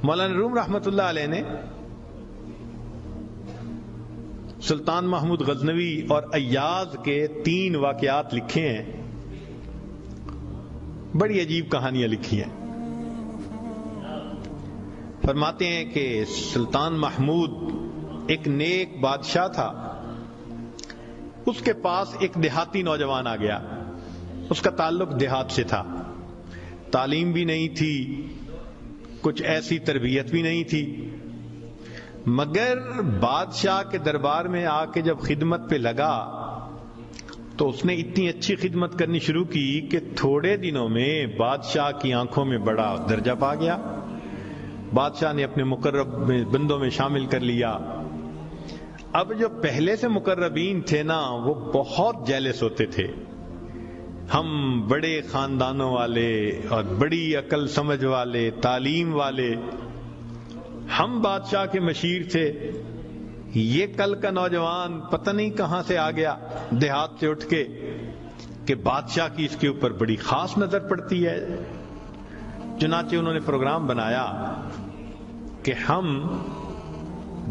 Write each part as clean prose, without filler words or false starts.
مولانا روم رحمۃ اللہ علیہ نے سلطان محمود غزنوی اور ایاز کے 3 واقعات لکھے ہیں، بڑی عجیب کہانیاں لکھی ہیں۔ فرماتے ہیں کہ سلطان محمود ایک نیک بادشاہ تھا، اس کے پاس ایک دیہاتی نوجوان آ گیا، اس کا تعلق دیہات سے تھا، تعلیم بھی نہیں تھی، کچھ ایسی تربیت بھی نہیں تھی، مگر بادشاہ کے دربار میں آ کے جب خدمت پہ لگا تو اس نے اتنی اچھی خدمت کرنی شروع کی کہ تھوڑے دنوں میں بادشاہ کی آنکھوں میں بڑا درجہ پا گیا، بادشاہ نے اپنے مقرب بندوں میں شامل کر لیا۔ اب جو پہلے سے مقربین تھے نا وہ بہت جیلس ہوتے تھے، ہم بڑے خاندانوں والے اور بڑی عقل سمجھ والے، تعلیم والے، ہم بادشاہ کے مشیر تھے، یہ کل کا نوجوان پتہ نہیں کہاں سے آ گیا دیہات سے اٹھ کے کہ بادشاہ کی اس کے اوپر بڑی خاص نظر پڑتی ہے۔ چنانچہ انہوں نے پروگرام بنایا کہ ہم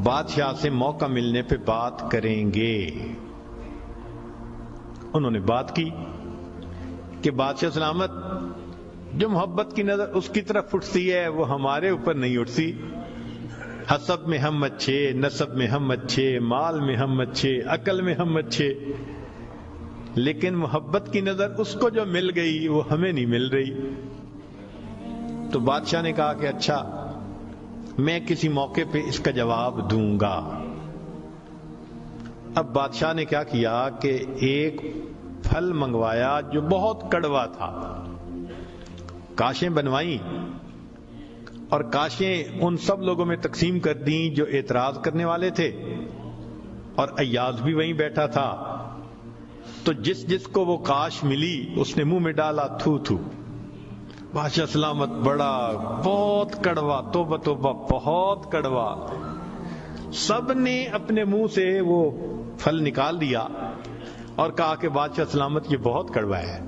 بادشاہ سے موقع ملنے پہ بات کریں گے۔ انہوں نے بات کی کہ بادشاہ سلامت، جو محبت کی نظر اس کی طرف اٹھتی ہے وہ ہمارے اوپر نہیں اٹھتی، حسب میں ہم اچھے، نسب میں ہم اچھے، مال میں ہم اچھے، عقل میں ہم اچھے، لیکن محبت کی نظر اس کو جو مل گئی وہ ہمیں نہیں مل رہی۔ تو بادشاہ نے کہا کہ اچھا، میں کسی موقع پہ اس کا جواب دوں گا۔ اب بادشاہ نے کیا کیا کہ ایک پھل منگوایا جو بہت کڑوا تھا، کاشیں بنوائیں اور کاشیں ان سب لوگوں میں تقسیم کر دیں جو اعتراض کرنے والے تھے، اور ایاز بھی وہیں بیٹھا تھا، تو جس جس کو وہ کاش ملی اس نے منہ میں ڈالا، تھو تھو۔ بادشاہ سلامت، بڑا بہت کڑوا، توبہ توبہ، بہت کڑوا۔ سب نے اپنے منہ سے وہ پھل نکال دیا اور کہا کہ بادشاہ سلامت یہ بہت کڑوا ہے۔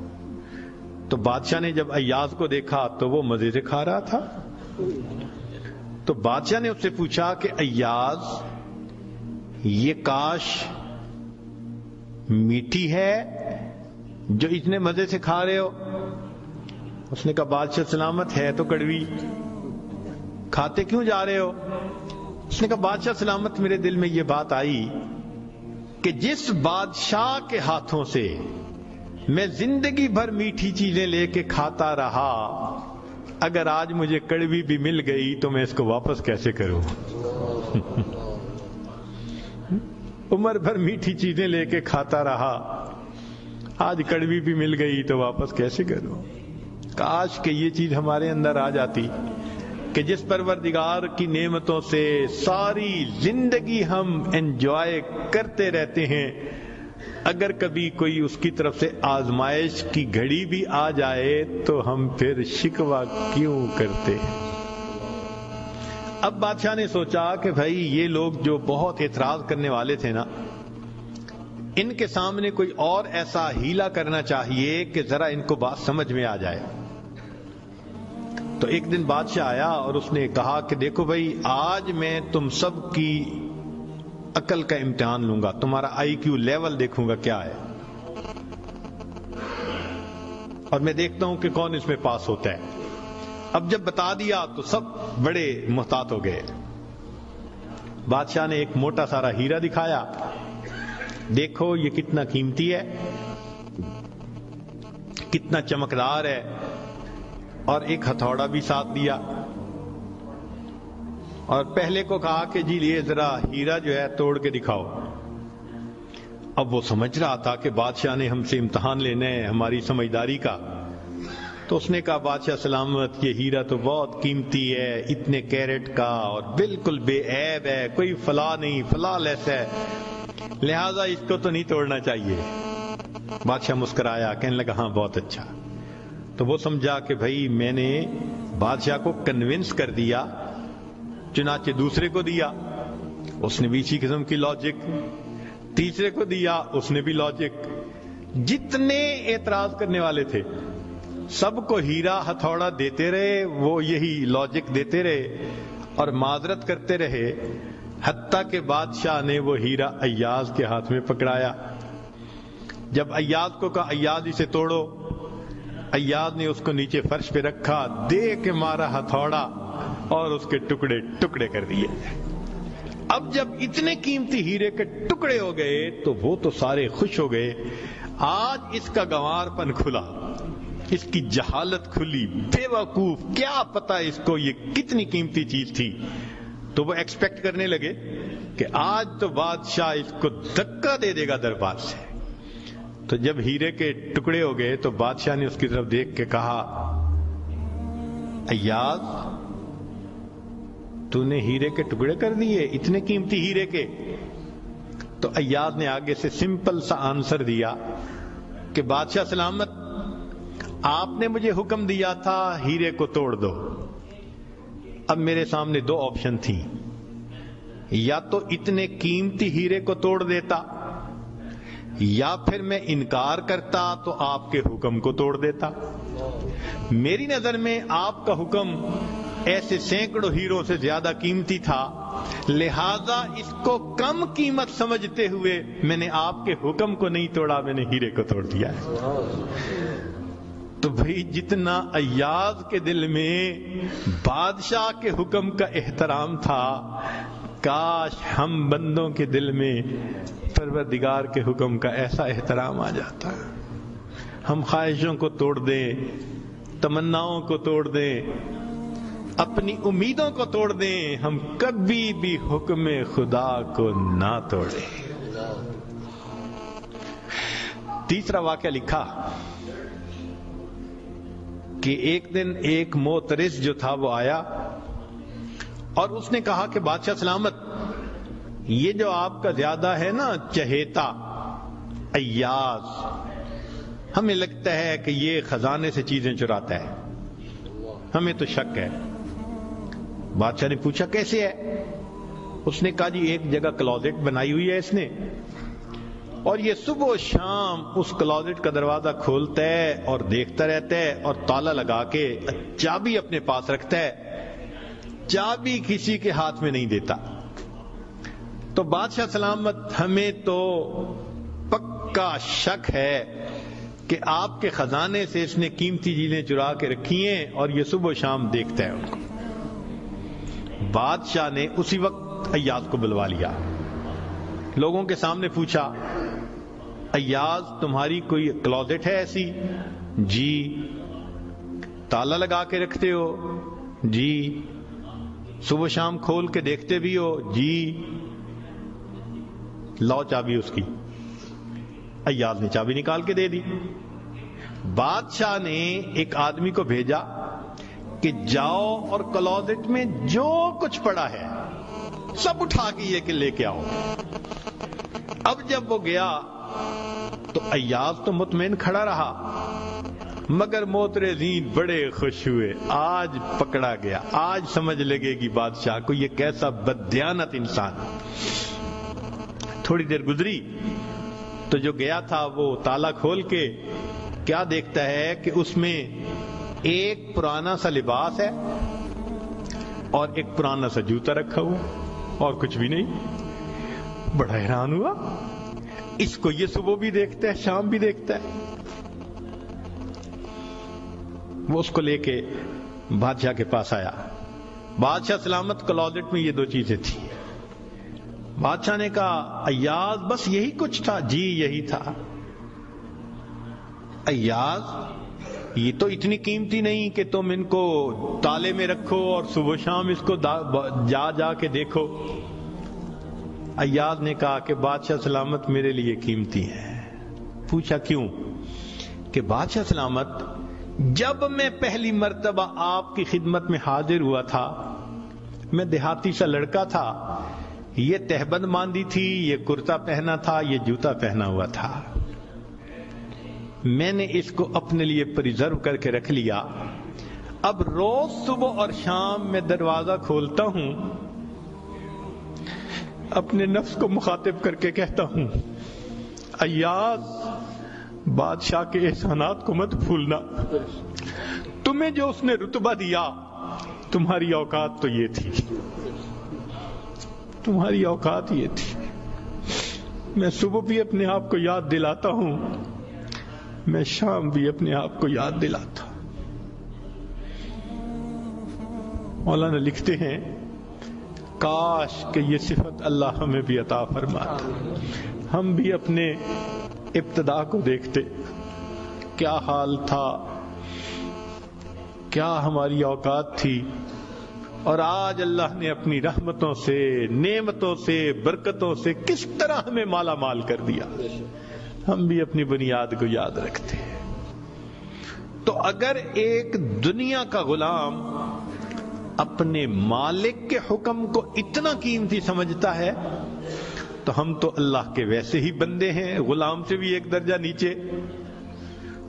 تو بادشاہ نے جب ایاز کو دیکھا تو وہ مزے سے کھا رہا تھا، تو بادشاہ نے اس سے پوچھا کہ ایاز، یہ کاش میٹھی ہے جو اتنے مزے سے کھا رہے ہو؟ اس نے کہا بادشاہ سلامت ہے تو کڑوی، کھاتے کیوں جا رہے ہو؟ اس نے کہا بادشاہ سلامت، میرے دل میں یہ بات آئی کہ جس بادشاہ کے ہاتھوں سے میں زندگی بھر میٹھی چیزیں لے کے کھاتا رہا، اگر آج مجھے کڑوی بھی مل گئی تو میں اس کو واپس کیسے کروں؟ عمر بھر میٹھی چیزیں لے کے کھاتا رہا، آج کڑوی بھی مل گئی تو واپس کیسے کروں؟ کاش کہ یہ چیز ہمارے اندر آ جاتی کہ جس پروردگار کی نعمتوں سے ساری زندگی ہم انجوائے کرتے رہتے ہیں، اگر کبھی کوئی اس کی طرف سے آزمائش کی گھڑی بھی آ جائے تو ہم پھر شکوہ کیوں کرتے ہیں؟ اب بادشاہ نے سوچا کہ بھائی یہ لوگ جو بہت اعتراض کرنے والے تھے نا، ان کے سامنے کوئی اور ایسا ہیلا کرنا چاہیے کہ ذرا ان کو بات سمجھ میں آ جائے۔ تو ایک دن بادشاہ آیا اور اس نے کہا کہ دیکھو بھائی، آج میں تم سب کی عقل کا امتحان لوں گا، تمہارا آئی کیو لیول دیکھوں گا کیا ہے، اور میں دیکھتا ہوں کہ کون اس میں پاس ہوتا ہے۔ اب جب بتا دیا تو سب بڑے محتاط ہو گئے۔ بادشاہ نے ایک موٹا سارا ہیرا دکھایا، دیکھو یہ کتنا قیمتی ہے، کتنا چمکدار ہے، اور ایک ہتھوڑا بھی ساتھ دیا، اور پہلے کو کہا کہ جی یہ ذرا ہیرا جو ہے توڑ کے دکھاؤ۔ اب وہ سمجھ رہا تھا کہ بادشاہ نے ہم سے امتحان لینا ہے ہماری سمجھداری کا، تو اس نے کہا بادشاہ سلامت، یہ ہیرا تو بہت قیمتی ہے، اتنے کیرٹ کا اور بالکل بے عیب ہے، کوئی فلاں نہیں، فلاں لیس ہے، لہذا اس کو تو نہیں توڑنا چاہیے۔ بادشاہ مسکرایا، کہنے لگا ہاں بہت اچھا۔ تو وہ سمجھا کہ بھائی میں نے بادشاہ کو کنونس کر دیا، چنانچہ دوسرے کو دیا، اس نے بھی اسی قسم کی لاجک، تیسرے کو دیا، اس نے بھی لاجک، جتنے اعتراض کرنے والے تھے سب کو ہیرا ہتھوڑا دیتے رہے، وہ یہی لاجک دیتے رہے اور معذرت کرتے رہے، حتیٰ کہ بادشاہ نے وہ ہیرا ایاز کے ہاتھ میں پکڑایا۔ جب ایاز کو کہا ایاز اسے توڑو، ایاز نے اس کو نیچے فرش پہ رکھا، دے کے مارا ہتھوڑا اور اس کے ٹکڑے ٹکڑے کر دیے۔ اب جب اتنے قیمتی ہیرے کے ٹکڑے ہو گئے تو وہ تو سارے خوش ہو گئے، آج اس کا گنوار پن کھلا، اس کی جہالت کھلی، بے وقوف، کیا پتا اس کو یہ کتنی قیمتی چیز تھی۔ تو وہ ایکسپیکٹ کرنے لگے کہ آج تو بادشاہ اس کو دھکا دے دے گا دربار سے۔ تو جب ہیرے کے ٹکڑے ہو گئے تو بادشاہ نے اس کی طرف دیکھ کے کہا ایاز تو نے ہیرے کے ٹکڑے کر دیے، اتنے قیمتی ہیرے کے؟ تو ایاز نے آگے سے سمپل سا آنسر دیا کہ بادشاہ سلامت، آپ نے مجھے حکم دیا تھا ہیرے کو توڑ دو۔ اب میرے سامنے دو آپشن تھیں، یا تو اتنے قیمتی ہیرے کو توڑ دیتا، یا پھر میں انکار کرتا تو آپ کے حکم کو توڑ دیتا۔ میری نظر میں آپ کا حکم ایسے سینکڑوں ہیروں سے زیادہ قیمتی تھا، لہذا اس کو کم قیمت سمجھتے ہوئے میں نے آپ کے حکم کو نہیں توڑا، میں نے ہیرے کو توڑ دیا ہے۔ تو بھئی جتنا ایاز کے دل میں بادشاہ کے حکم کا احترام تھا، کاش ہم بندوں کے دل میں پروردگار کے حکم کا ایسا احترام آ جاتا۔ ہم خواہشوں کو توڑ دیں، تمناؤں کو توڑ دیں، اپنی امیدوں کو توڑ دیں، ہم کبھی بھی حکم خدا کو نہ توڑیں۔ تیسرا واقعہ لکھا کہ ایک دن ایک معترض جو تھا وہ آیا اور اس نے کہا کہ بادشاہ سلامت، یہ جو آپ کا زیادہ ہے نا چہیتا ایاز، ہمیں لگتا ہے کہ یہ خزانے سے چیزیں چراتا ہے، ہمیں تو شک ہے۔ بادشاہ نے پوچھا کیسے ہے؟ اس نے کہا جی ایک جگہ کلوزٹ بنائی ہوئی ہے اس نے، اور یہ صبح و شام اس کلوزٹ کا دروازہ کھولتا ہے اور دیکھتا رہتا ہے اور تالا لگا کے چابی اپنے پاس رکھتا ہے، چابی کسی کے ہاتھ میں نہیں دیتا۔ تو بادشاہ سلامت، ہمیں تو پکا شک ہے کہ آپ کے خزانے سے اس نے قیمتی چیزیں چرا کے رکھی ہیں اور یہ صبح و شام دیکھتا ہے ان کو۔ بادشاہ نے اسی وقت ایاز کو بلوا لیا، لوگوں کے سامنے پوچھا ایاز تمہاری کوئی کلوزٹ ہے ایسی؟ جی۔ تالا لگا کے رکھتے ہو؟ جی۔ صبح شام کھول کے دیکھتے بھی ہو؟ جی۔ لاؤ چابی اس کی۔ ایاز نے چابی نکال کے دے دی۔ بادشاہ نے ایک آدمی کو بھیجا کہ جاؤ اور کلوزٹ میں جو کچھ پڑا ہے سب اٹھا کے یہ کہ لے کے آؤ۔ اب جب وہ گیا تو ایاز تو مطمئن کھڑا رہا، مگر معترضین بڑے خوش ہوئے، آج پکڑا گیا، آج سمجھ لگے گی بادشاہ کو یہ کیسا بددیانت انسان۔ تھوڑی دیر گزری تو جو گیا تھا وہ تالا کھول کے کیا دیکھتا ہے کہ اس میں ایک پرانا سا لباس ہے اور ایک پرانا سا جوتا رکھا ہوا اور کچھ بھی نہیں۔ بڑا حیران ہوا، اس کو یہ صبح بھی دیکھتا ہے شام بھی دیکھتا ہے۔ وہ اس کو لے کے بادشاہ کے پاس آیا۔ بادشاہ سلامت، کلوزٹ میں یہ دو چیزیں تھیں۔ بادشاہ نے کہا ایاز بس یہی کچھ تھا؟ جی یہی تھا۔ ایاز یہ تو اتنی قیمتی نہیں کہ تم ان کو تالے میں رکھو اور صبح شام اس کو جا جا کے دیکھو۔ ایاز نے کہا کہ بادشاہ سلامت میرے لیے قیمتی ہے۔ پوچھا کیوں؟ کہ بادشاہ سلامت، جب میں پہلی مرتبہ آپ کی خدمت میں حاضر ہوا تھا، میں دیہاتی سا لڑکا تھا، یہ تہبند باندھی تھی، یہ کرتا پہنا تھا، یہ جوتا پہنا ہوا تھا، میں نے اس کو اپنے لیے پریزرو کر کے رکھ لیا۔ اب روز صبح اور شام میں دروازہ کھولتا ہوں، اپنے نفس کو مخاطب کر کے کہتا ہوں ایاز بادشاہ کے احسانات کو مت بھولنا. تمہیں جو اس نے رتبہ دیا، تمہاری اوقات تو یہ تھی، تمہاری اوقات یہ تھی. میں صبح بھی اپنے آپ کو یاد دلاتا ہوں، میں شام بھی اپنے آپ کو یاد دلاتا ہوں. مولانا لکھتے ہیں کاش کہ یہ صفت اللہ ہمیں بھی عطا فرماتا. ہم بھی اپنے ابتدا کو دیکھتے، کیا حال تھا، کیا ہماری اوقات تھی، اور آج اللہ نے اپنی رحمتوں سے، نعمتوں سے، برکتوں سے کس طرح ہمیں مالا مال کر دیا. ہم بھی اپنی بنیاد کو یاد رکھتے ہیں. تو اگر ایک دنیا کا غلام اپنے مالک کے حکم کو اتنا قیمتی سمجھتا ہے تو ہم تو اللہ کے ویسے ہی بندے ہیں، غلام سے بھی ایک درجہ نیچے.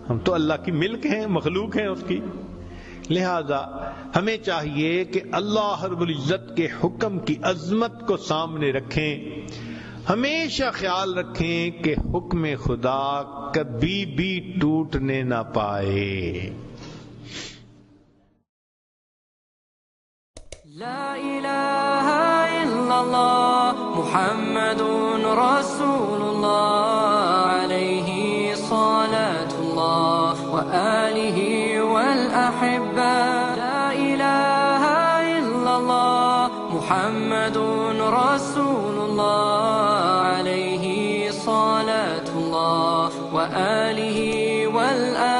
ہم تو اللہ کی ملک ہیں، مخلوق ہیں اس کی. لہذا ہمیں چاہیے کہ اللہ رب العزت کے حکم کی عظمت کو سامنے رکھیں. ہمیشہ خیال رکھیں کہ حکم خدا کبھی بھی ٹوٹنے نہ پائے. لا الہ الا اللہ محمد رسول اللہ علیہ صلاة اللہ وآلہ والأحبہ. لا الہ الا اللہ محمد رسول اللہ علیہ صلاة اللہ وآلہ والأحبہ.